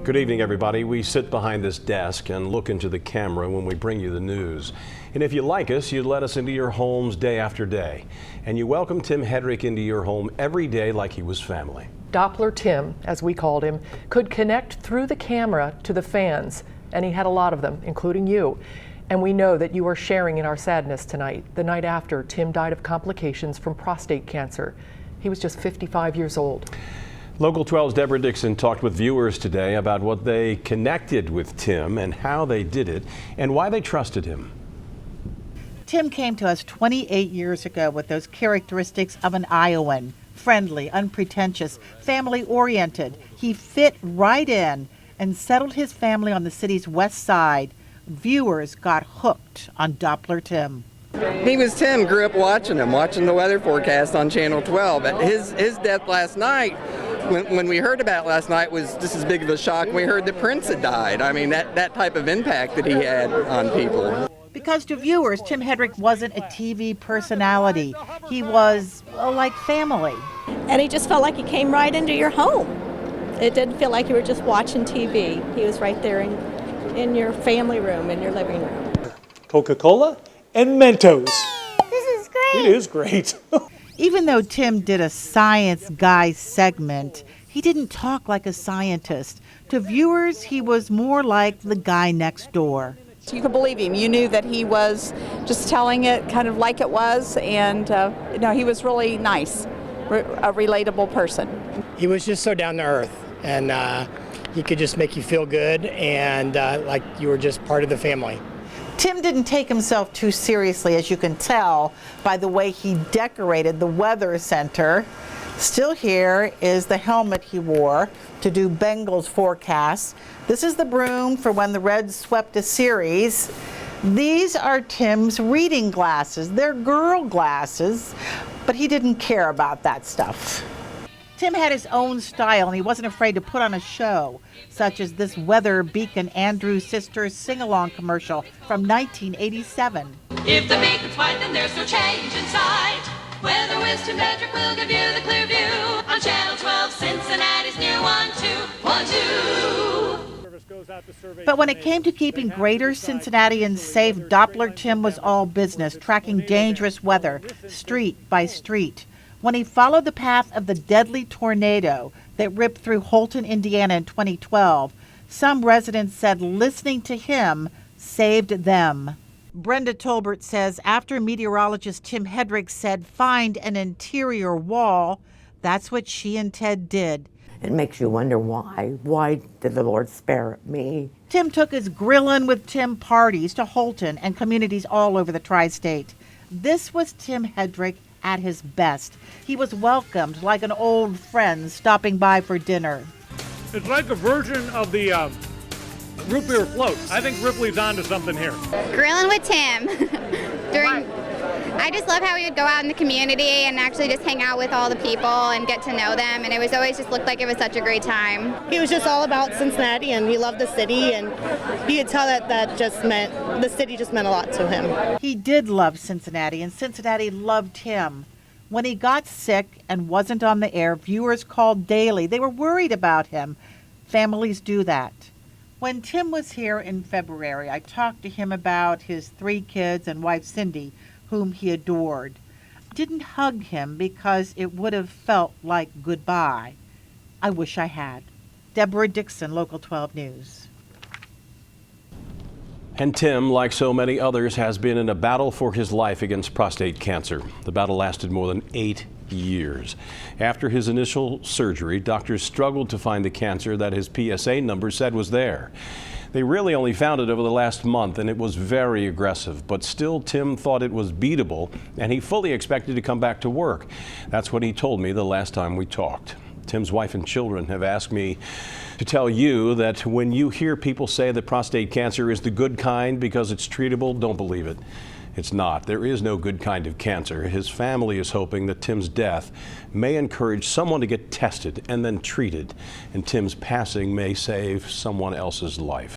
Good evening, everybody. We sit behind this desk and look into the camera when we bring you the news. And if you like us, you let us into your homes day after day. And you welcome Tim Hedrick into your home every day like he was family. Doppler Tim, as we called him, could connect through the camera to the fans, and he had a lot of them, including you. And we know that you are sharing in our sadness tonight, the night after Tim died of complications from prostate cancer. He was just 55 years old. Local 12's Deborah Dixon talked with viewers today about what they connected with Tim and how they did it and why they trusted him. Tim came to us 28 years ago with those characteristics of an Iowan. Friendly, unpretentious, family-oriented. He fit right in and settled his family on the city's west side. Viewers got hooked on Doppler Tim. He was Tim, grew up watching him, watching the weather forecast on Channel 12. His death last night, when we heard about it last night, was just as big of a shock when we heard that Prince had died. I mean, that type of impact that he had on people. Because to viewers, Tim Hedrick wasn't a TV personality. He was like family. And he just felt like he came right into your home. It didn't feel like you were just watching TV. He was right there in your family room, in your living room. Coca-Cola and Mentos. This is great. It is great. Even though Tim did a science guy segment, he didn't talk like a scientist. To viewers, he was more like the guy next door. You could believe him. You knew that he was just telling it kind of like it was, and he was really nice, a relatable person. He was just so down to earth, and he could just make you feel good and like you were just part of the family. Tim didn't take himself too seriously, as you can tell by the way he decorated the weather center. Still here is the helmet he wore to do Bengals forecasts. This is the broom for when the Reds swept a series. These are Tim's reading glasses. They're girl glasses, but he didn't care about that stuff. Tim had his own style, and he wasn't afraid to put on a show, such as this Weather Beacon Andrews Sisters sing-along commercial from 1987. If the beacon's white, then there's no change in sight. Weather Wisdom Hedrick will give you the clear view on Channel 12, Cincinnati's new 1-2-1-2. But when it came to keeping greater Cincinnatians safe, Doppler Tim was all business, tracking dangerous weather, street by street. When he followed the path of the deadly tornado that ripped through Holton, Indiana in 2012, some residents said listening to him saved them. Brenda Tolbert says after meteorologist Tim Hedrick said find an interior wall, that's what she and Ted did. It makes you wonder why. Why did the Lord spare me? Tim took his Grillin' with Tim parties to Holton and communities all over the tri-state. This was Tim Hedrick at his best. He was welcomed like an old friend stopping by for dinner. It's like a version of the root beer float. I think Ripley's onto something here. Grilling with Tim. I just love how he would go out in the community and actually just hang out with all the people and get to know them, and it was always just looked like it was such a great time. He was just all about Cincinnati, and he loved the city, and you could tell that just meant, the city just meant a lot to him. He did love Cincinnati, and Cincinnati loved him. When he got sick and wasn't on the air, viewers called daily. They were worried about him. Families do that. When Tim was here in February, I talked to him about his 3 kids and wife Cindy, whom he adored. I didn't hug him because it would have felt like goodbye. I wish I had. Deborah Dixon, Local 12 News. And Tim, like so many others, has been in a battle for his life against prostate cancer. The battle lasted more than 8 years. After his initial surgery, doctors struggled to find the cancer that his PSA number said was there. They really only found it over the last month, and it was very aggressive. But still, Tim thought it was beatable, and he fully expected to come back to work. That's what he told me the last time we talked. Tim's wife and children have asked me to tell you that when you hear people say that prostate cancer is the good kind because it's treatable, don't believe it. It's not. There is no good kind of cancer. His family is hoping that Tim's death may encourage someone to get tested and then treated, and Tim's passing may save someone else's life.